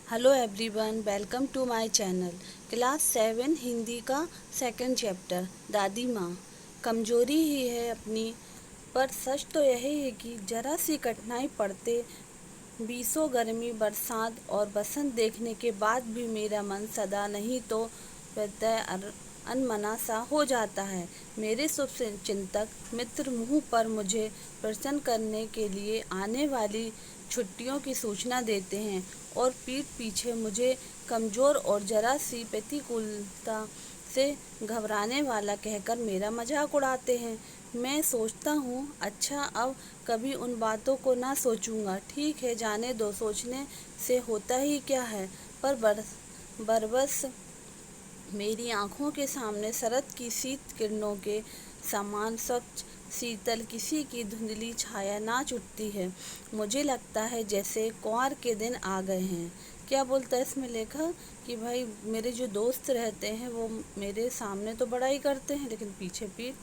Hello everyone, welcome to my channel. Class 7 Hindi का second chapter दादी माँ। कमजोरी ही है अपनी, पर सच तो यही है कि जरा सी कठिनाई पड़ते बीसों गर्मी, बरसात और बसंत देखने के बाद भी मेरा मन सदा नहीं तो व्यतय अनमना सा हो जाता है। मेरे शुभ चिंतक मित्र मुँह पर मुझे प्रसन्न करने के लिए आने वाली छुट्टियों की सूचना देते हैं और पीठ पीछे मुझे कमज़ोर और जरा सी प्रतिकूलता से घबराने वाला कहकर मेरा मजाक उड़ाते हैं। मैं सोचता हूँ, अच्छा अब कभी उन बातों को ना सोचूंगा। ठीक है, जाने दो, सोचने से होता ही क्या है। पर बरबस मेरी आँखों के सामने शरद की शीत किरणों के समान स्वच्छ शीतल किसी की धुंधली छाया नाच उठती है। मुझे लगता है जैसे कुंवर के दिन आ गए हैं। क्या बोलता है इसमें लेखक कि भाई मेरे जो दोस्त रहते हैं वो मेरे सामने तो बड़ा ही करते हैं, लेकिन पीछे पीठ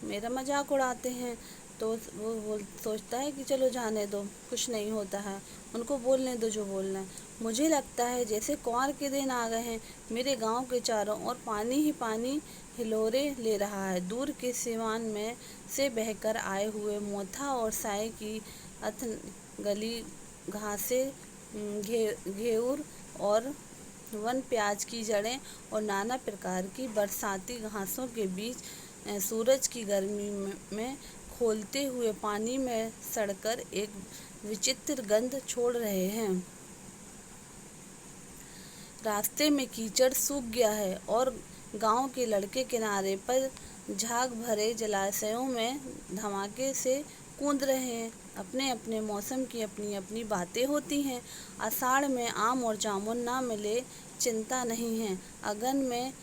मेरा मजाक उड़ाते हैं। तो वो सोचता है कि चलो जाने दो, कुछ नहीं होता है, उनको बोलने दो जो बोलना है। मुझे लगता है जैसे कुंवर के दिन आ गए हैं। मेरे गांव के चारों ओर पानी ही पानी हिलोरे ले रहा है। दूर के सिवान में से बहकर आए हुए मोथा और साए की अथ गली घासें, घेऊर और वन प्याज की जड़ें और नाना प्रकार की बरसाती घासों के बीच सूरज की गर्मी में खोलते हुए पानी में सड़कर एक विचित्र गंध छोड़ रहे हैं। रास्ते में कीचड़ सूख गया है और गांव के लड़के किनारे पर झाग भरे जलाशयों में धमाके से कूद रहे हैं। अपने अपने मौसम की अपनी अपनी बातें होती हैं। आषाढ़ में आम और जामुन ना मिले चिंता नहीं है, अगन में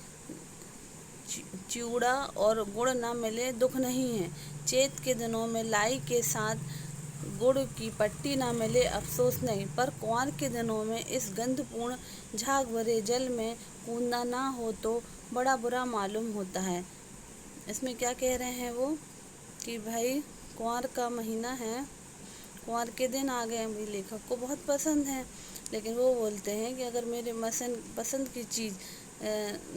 चिवड़ा और गुड़ ना मिले दुख नहीं है, चैत के दिनों में लाई के साथ गुड़ की पट्टी ना मिले अफसोस नहीं। पर कुंवर के दिनों में इस गंधपूर्ण झाग भरे जल में कूदना ना हो तो बड़ा बुरा मालूम होता है। इसमें क्या कह रहे हैं वो कि भाई कुंवर का महीना है, कुंवर के दिन आ गए, मेरे लेखक को बहुत पसंद है, लेकिन वो बोलते हैं कि अगर मेरे पसंद की चीज़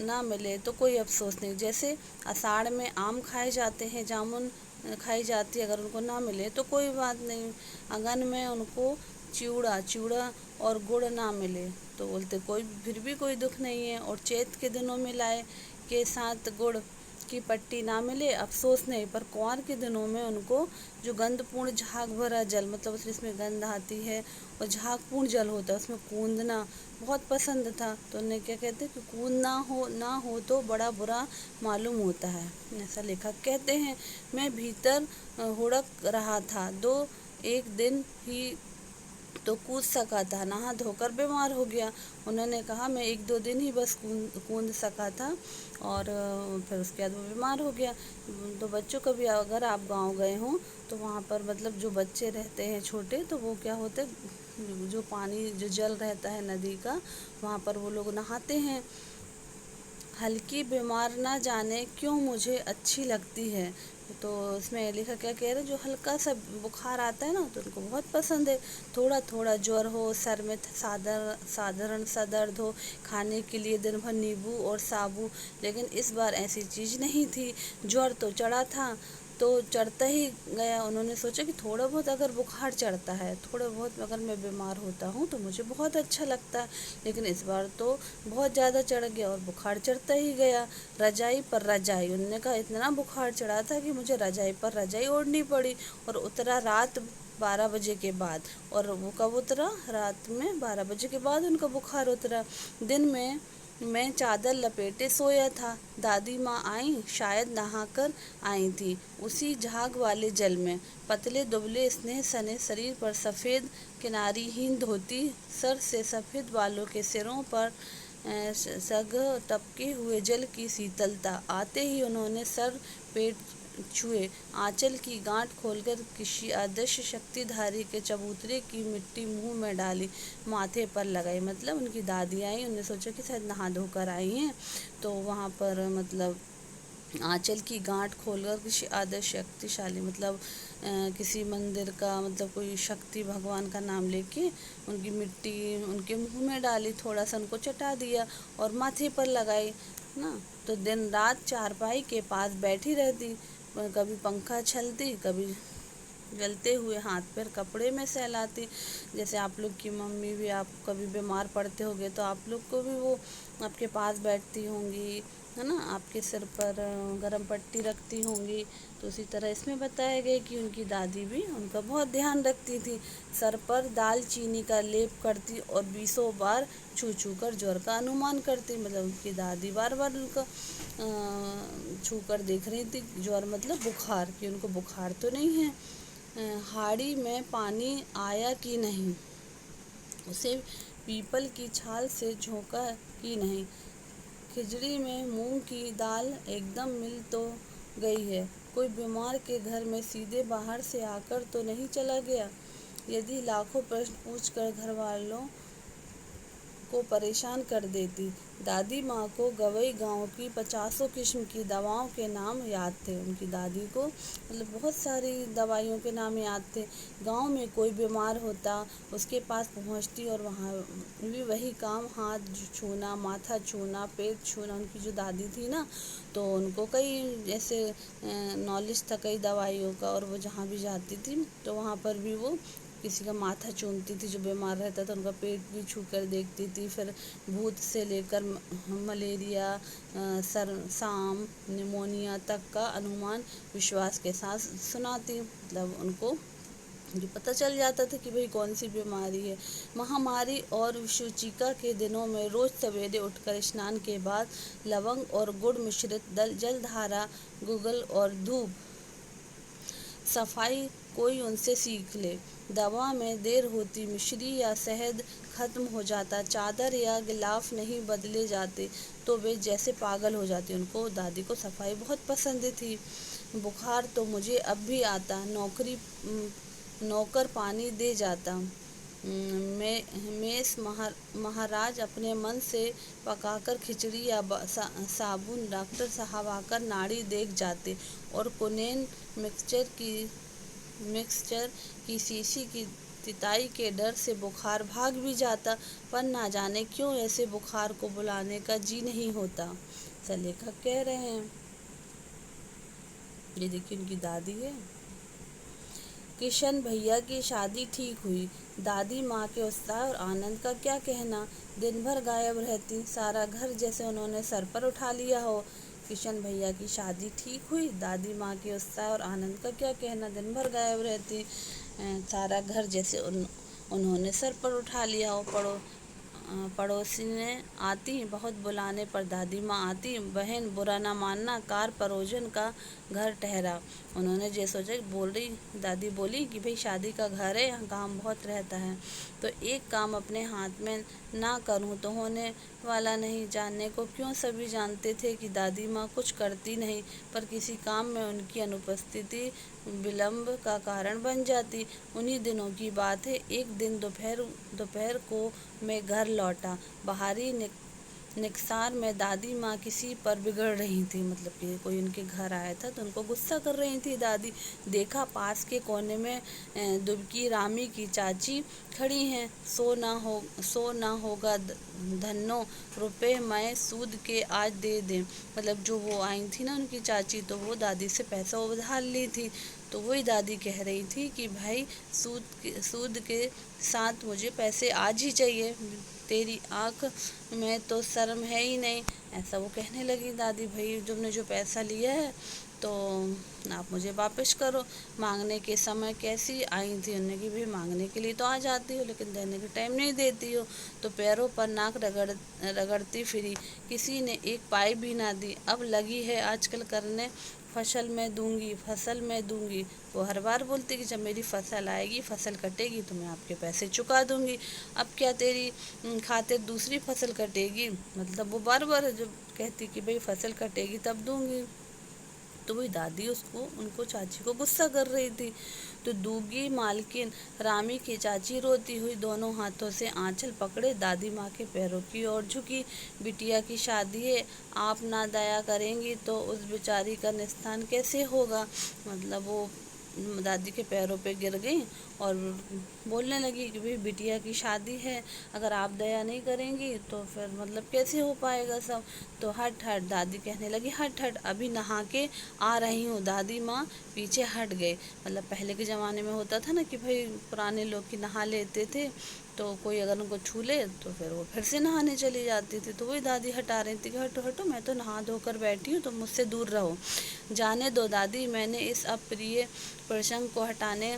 ना मिले तो कोई अफसोस नहीं। जैसे आषाढ़ में आम खाए जाते हैं, जामुन खाई जाती है, अगर उनको ना मिले तो कोई बात नहीं। अगन में उनको चिवड़ा और गुड़ ना मिले तो बोलते कोई फिर भी कोई दुख नहीं है। और चैत के दिनों में लाए के साथ गुड़ की पट्टी ना मिले अफसोस नहीं। पर कुंवर के दिनों में उनको जो गंधपूर्ण झाग भरा जल, मतलब जिसमें गंध आती है और झागपूर्ण जल होता है, उसमें कूदना बहुत पसंद था। तो उन्हें क्या कहते हैं कि कूदना ना हो तो बड़ा बुरा मालूम होता है, ऐसा लेखक कहते हैं। मैं भीतर हुड़क रहा था, एक दिन ही तो कूद सका था, नहा धोकर बीमार हो गया। उन्होंने कहा मैं 1-2 दिन ही बस कूद सका था और फिर उसके बाद वो बीमार हो गया। तो बच्चों कभी अगर आप गांव गए हों तो वहाँ पर मतलब जो बच्चे रहते हैं छोटे, तो वो क्या होते जो पानी जो जल रहता है नदी का, वहाँ पर वो लोग नहाते हैं। हल्की बीमार ना जाने क्यों मुझे अच्छी लगती है। तो इसमें लेखक क्या कह रहे हैं, जो हल्का सा बुखार आता है ना तो उनको बहुत पसंद है। थोड़ा थोड़ा ज्वर हो, सर में साधारण सा दर्द हो, खाने के लिए दिन भर नींबू और साबू। लेकिन इस बार ऐसी चीज़ नहीं थी। ज्वर तो चढ़ा था तो चढ़ता ही गया। उन्होंने सोचा कि थोड़ा बहुत अगर बुखार चढ़ता है, थोड़ा बहुत अगर मैं बीमार होता हूँ तो मुझे बहुत अच्छा लगता है, लेकिन इस बार तो बहुत ज़्यादा चढ़ गया और बुखार चढ़ता ही गया। रजाई पर रजाई, उन्होंने कहा इतना बुखार चढ़ा था कि मुझे रजाई पर रजाई ओढ़नी पड़ी। और उतरा रात 12 बजे के बाद। और वो कब उतरा? रात में 12 बजे के बाद उनका बुखार उतरा। दिन में मैं चादर लपेटे सोया था। दादी माँ आई, शायद नहाकर आई थी उसी झाग वाले जल में। पतले दुबले स्नेह सने शरीर पर सफ़ेद किनारीहीन धोती, सर से सफ़ेद बालों के सिरों पर सग टपके हुए जल की शीतलता। आते ही उन्होंने सर पेट छुए, आंचल की गांठ खोलकर किसी अदृश्य शक्तिधारी के चबूतरे की मिट्टी मुंह में डाली, माथे पर लगाई। मतलब उनकी दादी आई, उन्होंने सोचा कि शायद नहा धोकर आई हैं, तो वहाँ पर मतलब आंचल की गांठ खोलकर किसी आदर्श शक्तिशाली, मतलब किसी मंदिर का, मतलब कोई शक्ति भगवान का नाम लेके उनकी मिट्टी उनके मुंह में डाली, थोड़ा सा उनको चटा दिया और माथे पर लगाई ना। तो दिन रात चारपाई के पास बैठी रहती, कभी पंखा छलती, कभी जलते हुए हाथ पैर कपड़े में सहलाती। जैसे आप लोग की मम्मी भी, आप कभी बीमार पड़ते होंगे तो आप लोग को भी वो आपके पास बैठती होंगी, है ना, आपके सिर पर गरम पट्टी रखती होंगी। तो उसी तरह इसमें बताया गया कि उनकी दादी भी उनका बहुत ध्यान रखती थी। सर पर दाल चीनी का लेप करती और 20 बार छू छू कर ज्वर का अनुमान करती। मतलब उनकी दादी बार बार उनका छू कर देख रही थी, ज्वर मतलब बुखार, कि उनको बुखार तो नहीं है। हाड़ी में पानी आया कि नहीं, उसे पीपल की छाल से झोंका कि नहीं, खिचड़ी में मूंग की दाल एकदम मिल तो गई है, कोई बीमार के घर में सीधे बाहर से आकर तो नहीं चला गया। यदि लाखों प्रश्न पूछकर घर वालों को परेशान कर देती। दादी माँ को गवई गांव की 50 किस्म की दवाओं के नाम याद थे। उनकी दादी को मतलब बहुत सारी दवाइयों के नाम याद थे। गांव में कोई बीमार होता उसके पास पहुंचती और वहाँ भी वही काम, हाथ छूना, माथा छूना, पेट छूना। उनकी जो दादी थी ना, तो उनको कई ऐसे नॉलेज था कई दवाइयों का, और वो जहाँ भी जाती थी तो वहाँ पर भी वो किसी का माथा चूमती थी जो बीमार रहता था, उनका पेट भी छू कर देखती थी। फिर भूत से लेकर मलेरिया, सांप, निमोनिया तक का अनुमान विश्वास के साथ सुनाती। मतलब उनको ये पता चल जाता था कि भाई कौन सी बीमारी है। महामारी और विषुचिका के दिनों में रोज सवेरे उठकर स्नान के बाद लवंग और गुड़ मिश्रित जलधारा, गुगल और धूप सफाई कोई उनसे सीख ले। दवा में देर होती, मिश्री या शहद खत्म हो जाता, चादर या गिलाफ नहीं बदले जाते तो वे जैसे पागल हो जाती। उनको दादी को सफाई बहुत पसंद थी। बुखार तो मुझे अब भी आता, नौकर पानी दे जाता। मेस महाराज अपने मन से पकाकर खिचड़ी या साबुन डॉक्टर साहब आकर नाड़ी देख जाते, और कुनेन मिक्सचर की शीशी की तिताई के डर से बुखार भाग भी जाता। पर ना जाने क्यों ऐसे बुखार को बुलाने का जी नहीं होता। ऐसा लेखक कह रहे हैं। ये देखिए उनकी दादी है। किशन भैया की शादी ठीक हुई। दादी माँ के उत्साह और आनंद का क्या कहना। दिन भर गायब रहती, सारा घर जैसे उन्होंने सर पर उठा लिया हो। किशन भैया की शादी ठीक हुई। दादी माँ के उत्साह और आनंद का क्या कहना। दिन भर गायब रहती, सारा घर जैसे उन्होंने सर पर उठा लिया हो। पड़ोसी ने आती, बहुत बुलाने पर दादी माँ आती। बहन बुरा ना मानना, कार परोजन का घर ठहरा। उन्होंने जो सोचा, दादी बोली कि भाई शादी का घर है, यहाँ काम बहुत रहता है, तो एक काम अपने हाथ में ना करूँ तो होने वाला नहीं। जानने को क्यों सभी जानते थे कि दादी माँ कुछ करती नहीं, पर किसी काम में उनकी अनुपस्थिति विलंब का कारण बन जाती। उन्हीं दिनों की बात है। एक दिन दोपहर को मैं घर लौटा। बाहरी निकसार में दादी माँ किसी पर बिगड़ रही थी। मतलब कि कोई उनके घर आया था तो उनको गुस्सा कर रही थी दादी। देखा पास के कोने में दुबकी रामी की चाची खड़ी हैं। सो ना होगा धन्नो, रुपए मैं सूद के आज दे दें। मतलब जो वो आई थी ना उनकी चाची, तो वो दादी से पैसा उधार ली थी। तो वही दादी कह रही थी कि भाई सूद के साथ मुझे पैसे आज ही चाहिए, तेरी आँख में तो शर्म है ही नहीं। ऐसा वो कहने लगी दादी, भाई तुमने जो पैसा लिया है तो आप मुझे वापस करो। मांगने के समय कैसी आई थी उन्हें कि भाई मांगने के लिए तो आ जाती हो लेकिन देने के टाइम नहीं देती हो। तो पैरों पर नाक रगड़ती फिरी, किसी ने एक पाई भी ना दी। अब लगी है आजकल करने, फसल में दूंगी। वो हर बार बोलती कि जब मेरी फसल आएगी, फसल कटेगी तो मैं आपके पैसे चुका दूंगी। अब क्या तेरी खातिर दूसरी फसल कटेगी। मतलब वो बार बार जब कहती कि भाई फसल कटेगी तब दूंगी, तो वही दादी उनको चाची को गुस्सा कर रही थी। तो दूगी मालकिन रामी की चाची रोती हुई दोनों हाथों से आंचल पकड़े दादी माँ के पैरों की ओर झुकी। बिटिया की शादी है, आप ना दया करेंगी तो उस बेचारी का निस्तान कैसे होगा। मतलब वो दादी के पैरों पे गिर गई और बोलने लगी कि भाई बिटिया की शादी है, अगर आप दया नहीं करेंगी तो फिर मतलब कैसे हो पाएगा सब। तो हट हट, दादी कहने लगी हट हट, अभी नहा के आ रही हूँ। दादी माँ पीछे हट गए। मतलब पहले के ज़माने में होता था ना कि भाई पुराने लोग की नहा लेते थे, तो कोई अगर उनको छू ले तो फिर वो फिर से नहाने चली जाती थी। तो वही दादी हटा रही थी कि हटो हटो, मैं तो नहा धोकर बैठी हूँ, तो मुझसे दूर रहो। जाने दो दादी, मैंने इस अप्रिय प्रसंग को हटाने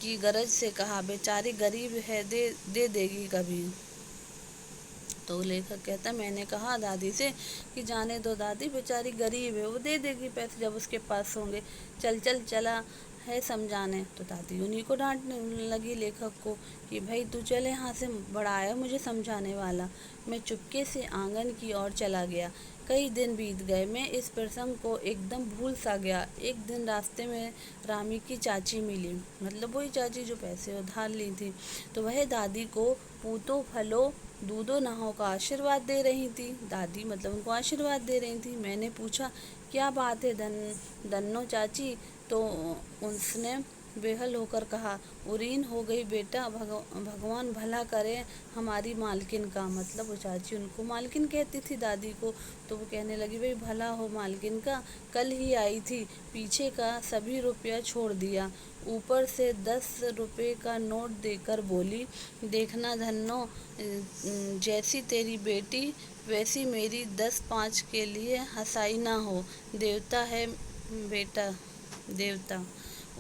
की गरज से कहा, बेचारी गरीब है, दे देगी कभी। तो लेखक कहता, मैंने कहा दादी से कि जाने दो दादी, बेचारी गरीब है, वो दे देगी पैसे जब उसके पास होंगे, चल चल चला है समझाने। तो दादी उन्हीं को डांटने लगी लेखक को कि भाई तू चल यहाँ से, बड़ा आया मुझे समझाने वाला। मैं चुपके से आंगन की ओर चला गया। कई दिन बीत गए, मैं इस प्रसंग को एकदम भूल सा गया। एक दिन रास्ते में रामी की चाची मिली, मतलब वही चाची जो पैसे उधार ली थी। तो वह दादी को पूतो फलो दूधो नहाओ का आशीर्वाद दे रही थी। दादी मतलब उनको आशीर्वाद दे रही थी। मैंने पूछा, क्या बात है दन्नो चाची? तो उसने बेहल होकर कहा, उरीन हो गई बेटा, भगवान भला करे हमारी मालकिन का। मतलब वो चाची उनको मालकिन कहती थी दादी को। तो वो कहने लगी, भाई भला हो मालकिन का, कल ही आई थी, पीछे का सभी रुपया छोड़ दिया, ऊपर से 10 रुपये का नोट देकर बोली, देखना धन्नो, जैसी तेरी बेटी वैसी मेरी, 10-5 के लिए हंसाई ना हो, देवता है बेटा देवता।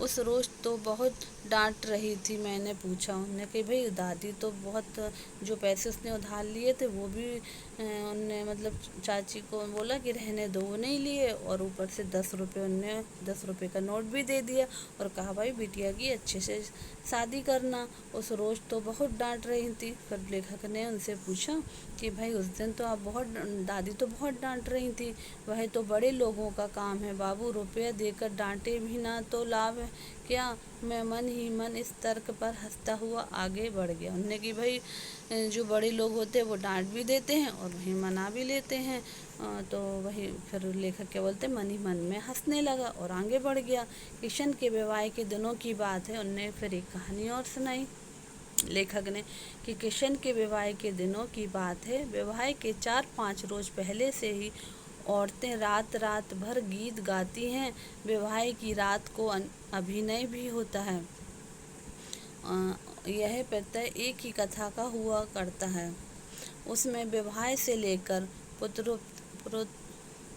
उस रोज़ तो बहुत डांट रही थी। मैंने पूछा उन्हें कि भाई दादी तो बहुत, जो पैसे उसने उधार लिए थे वो भी उनने मतलब चाची को बोला कि रहने दो, वो नहीं लिए, और ऊपर से 10 रुपये उनने 10 रुपये का नोट भी दे दिया और कहा भाई बिटिया की अच्छे से शादी करना। उस रोज़ तो बहुत डांट रही थी। फिर लेखक ने उनसे पूछा कि भाई उस दिन तो आप बहुत, दादी तो बहुत डांट रही थी, वह तो बड़े लोगों का काम है बाबू, रुपया देकर डांटे भी ना तो लाभ है क्या? मैं मन ही मन इस तर्क पर हंसता हुआ आगे बढ़ गया। उन्होंने कि भाई जो बड़े लोग होते हैं वो डांट भी देते हैं और वहीं मना भी लेते हैं। तो वही फिर लेखक क्या बोलते, मन ही मन में हंसने लगा और आगे बढ़ गया। किशन के विवाह के दिनों की बात है। उनने फिर एक कहानी और सुनाई लेखक ने कि किशन के विवाह के दिनों की बात है। विवाह के 4-5 रोज़ पहले से ही औरतें रात रात भर गीत गाती हैं। विवाह की रात को अभिनय भी होता है। यह प्रत्यय एक ही कथा का हुआ करता है। उसमें विवाह से लेकर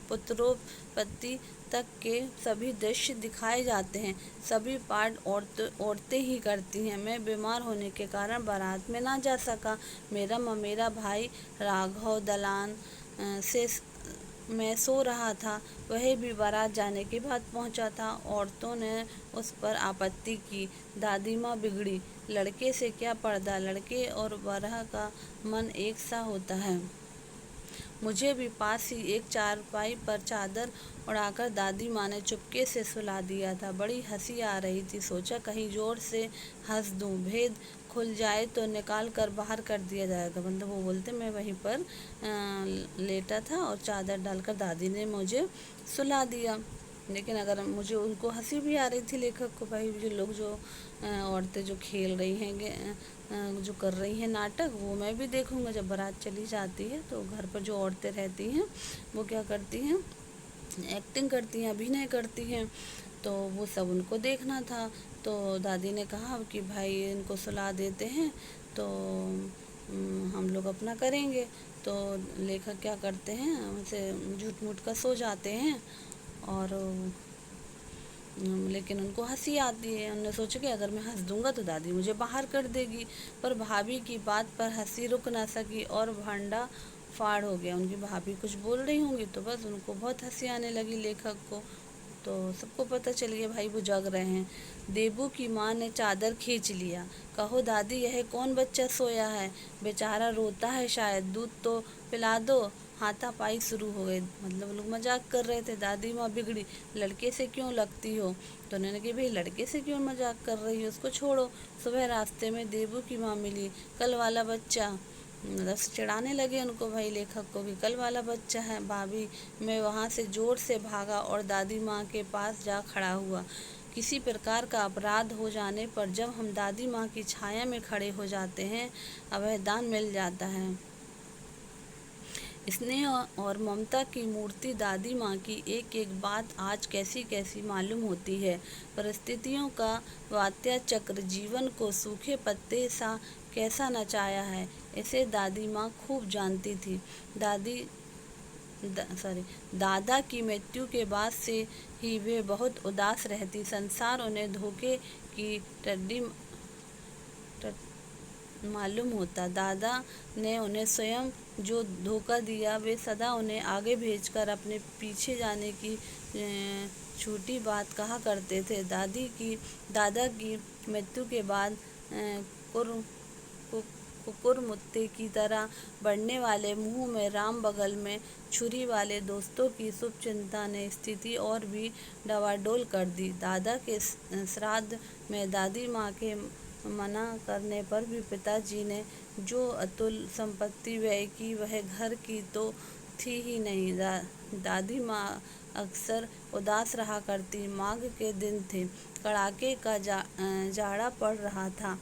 पुत्रोत्पत्ति तक के सभी दृश्य दिखाए जाते हैं। सभी पाठ औरतें ही करती हैं। मैं बीमार होने के कारण बारात में ना जा सका। मेरा ममेरा भाई राघव दलान से मैं सो रहा था, वह भी बारात जाने के बाद पहुंचा था। औरतों ने उस पर आपत्ति की। दादी माँ बिगड़ी, लड़के से क्या पर्दा, लड़के और बरह का मन एक सा होता है। मुझे भी पास ही एक चारपाई पर चादर उड़ाकर दादी माँ ने चुपके से सुला दिया था। बड़ी हंसी आ रही थी। सोचा कहीं जोर से हंस दूं, भेद खुल जाए तो निकाल कर बाहर कर दिया जाएगा। मतलब वो बोलते मैं वहीं पर लेटा था और चादर डालकर दादी ने मुझे सुला दिया। लेकिन अगर मुझे, उनको हंसी भी आ रही थी लेखक को, भाई जो लोग जो औरतें जो खेल रही हैं, जो कर रही हैं नाटक, वो मैं भी देखूंगा। जब बारात चली जाती है तो घर पर जो औरतें रहती हैं वो क्या करती हैं, एक्टिंग करती हैं, अभिनय करती हैं। तो वो सब उनको देखना था। तो दादी ने कहा कि भाई इनको सुला देते हैं तो हम लोग अपना करेंगे। तो लेखक क्या करते हैं, उनसे झूठ मूठ का सो जाते हैं और लेकिन उनको हंसी आती है। उन्होंने सोचा कि अगर मैं हंस दूंगा तो दादी मुझे बाहर कर देगी। पर भाभी की बात पर हंसी रुक ना सकी और भांडा फाड़ हो गया। उनकी भाभी कुछ बोल रही होंगी तो बस उनको बहुत हंसी आने लगी लेखक को। तो सबको पता चल गया भाई वो जग रहे हैं। देबू की माँ ने चादर खींच लिया। कहो दादी यह कौन बच्चा सोया है, बेचारा रोता है शायद, दूध तो पिला दो। हाथापाई शुरू हो गई। मतलब लोग मजाक कर रहे थे। दादी माँ बिगड़ी, लड़के से क्यों लगती हो? तो उन्होंने कहा भाई लड़के से क्यों मजाक कर रही हो, उसको छोड़ो। सुबह रास्ते में देबू की माँ मिली, कल वाला बच्चा, मतलब चिढ़ाने लगे उनको भाई लेखक को भी, कल वाला बच्चा है भाभी। मैं वहाँ से जोर से भागा और दादी माँ के पास जा खड़ा हुआ। किसी प्रकार का अपराध हो जाने पर जब हम दादी माँ की छाया में खड़े हो जाते हैं, अभयदान मिल जाता है। स्नेह और ममता की मूर्ति दादी माँ की एक एक बात आज कैसी कैसी मालूम होती है। परिस्थितियों का वात्या चक्र जीवन को सूखे पत्ते सा कैसा नचाया है, इसे दादी माँ खूब जानती थी। दादा की मृत्यु के बाद से ही वे बहुत उदास रहती। संसार उन्हें धोखे की टड्डी मालूम होता। दादा ने उन्हें स्वयं जो धोखा दिया, वे सदा उन्हें आगे भेजकर अपने पीछे जाने की झूठी बात कहा करते थे। दादा की मृत्यु के बाद कुकुर मुत्ते की तरह बढ़ने वाले मुंह में राम बगल में छुरी वाले दोस्तों की शुभचिंता ने स्थिति और भी डवाडोल कर दी। दादा के श्राद्ध में दादी माँ के मना करने पर भी पिताजी ने जो अतुल संपत्ति व्यय की, वह घर की तो थी ही नहीं। दादी माँ अक्सर उदास रहा करती। माघ के दिन थे, कड़ाके का जाड़ा पड़ रहा था।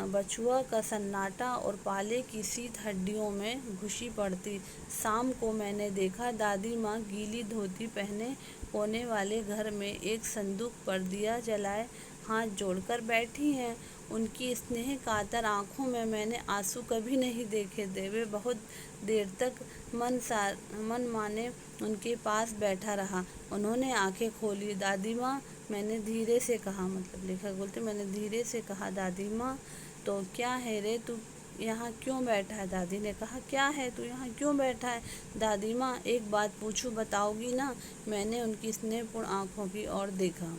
बछुआ का सन्नाटा और पाले की शीत हड्डियों में घुसी पड़ती। शाम को मैंने देखा दादी माँ गीली धोती पहने कोने वाले घर में एक संदूक पर दिया जलाए हाथ जोड़कर बैठी हैं। उनकी स्नेह कातर आंखों में मैंने आंसू कभी नहीं देखे थे। वे बहुत देर तक मन माने उनके पास बैठा रहा। उन्होंने आंखें खोली। दादी माँ, मैंने धीरे से कहा, मतलब लेखक बोलते, मैंने धीरे से कहा, दादी माँ, तो क्या है रे, तू यहाँ क्यों बैठा है? दादी ने कहा, क्या है, तू यहाँ क्यों बैठा है? दादी माँ, एक बात पूछूं, बताओगी ना? मैंने उनकी स्नेहपूर्ण आंखों की ओर देखा।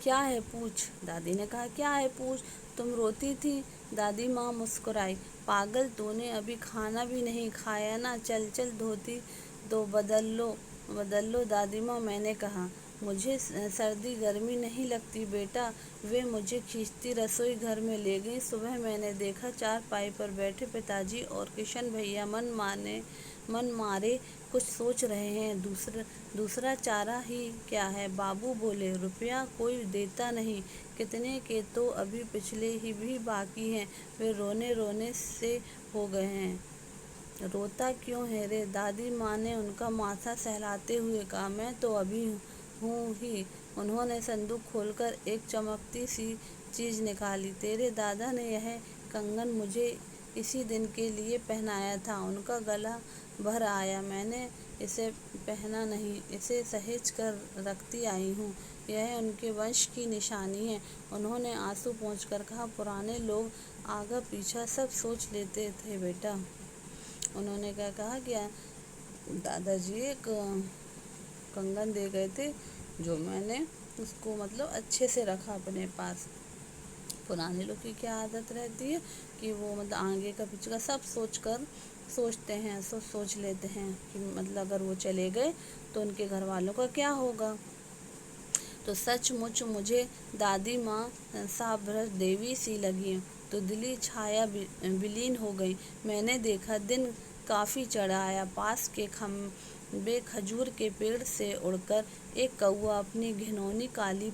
क्या है, पूछ। दादी ने कहा, क्या है, पूछ। तुम रोती थी? दादी माँ मुस्कुराई। पागल, तूने अभी खाना भी नहीं खाया ना? चल चल, धोती तो बदल लो। दादी माँ, मैंने कहा, मुझे सर्दी गर्मी नहीं लगती बेटा। वे मुझे खींचती रसोई घर में ले गई। सुबह मैंने देखा चारपाई पर बैठे पिताजी और किशन भैया मन मारे कुछ सोच रहे हैं। दूसरा चारा ही क्या है? बाबू बोले, रुपया कोई देता नहीं, कितने के तो अभी पिछले ही भी बाकी हैं। वे रोने रोने से हो गए हैं। रोता क्यों है रे? दादी माँ ने उनका माथा सहलाते हुए कहा, मैं तो अभी हूँ ही। उन्होंने संदूक खोलकर एक चमकती सी चीज़ निकाली। तेरे दादा ने यह कंगन मुझे इसी दिन के लिए पहनाया था। उनका गला भर आया। मैंने इसे पहना नहीं, इसे सहेज कर रखती आई हूँ। यह उनके वंश की निशानी है। उन्होंने आंसू पोंछकर कहा, पुराने लोग आगा पीछा सब सोच लेते थे बेटा। उन्होंने क्या कहा कि दादाजी एक कंगन दे गए थे, जो मैंने उसको मतलब अच्छे से रखा अपने पास। पुराने लोग की क्या आदत रहती है कि वो मतलब आगे का पीछे का सब सोचते हैं, सोच लेते हैं कि मतलब अगर वो चले गए तो उनके घर वालों का क्या होगा। तो सचमुच मुझे दादी माँ साभ्रश देवी सी लगी, तो दिली छाया विलीन हो गई। मैंने देखा दिन काफ़ी चढ़ा आया। पास के खम्बे खजूर के पेड़ से उड़कर एक कौआ अपनी घिनौनी काली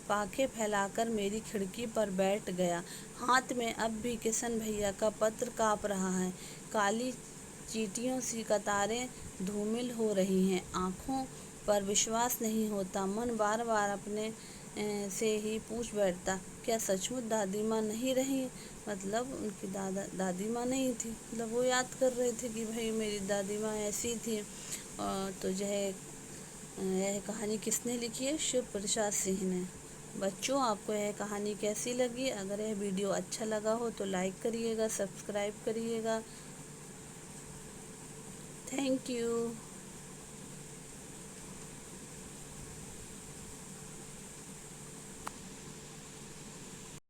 पाखे फैलाकर मेरी खिड़की पर बैठ गया। हाथ में अब भी किशन भैया का पत्र काँप रहा है। काली चींटियों सी कतारें धूमिल हो रही हैं। आँखों पर विश्वास नहीं होता। मन बार बार अपने से ही पूछ बैठता, क्या सचमुच दादी माँ नहीं रही? मतलब उनकी दादी माँ नहीं थी। मतलब वो याद कर रहे थे कि भाई मेरी दादी माँ ऐसी थी। तो यह कहानी किसने लिखी है? शिव प्रसाद सिंह ने। बच्चों, आपको यह कहानी कैसी लगी? अगर यह वीडियो अच्छा लगा हो तो लाइक करिएगा, सब्सक्राइब करिएगा। Thank you.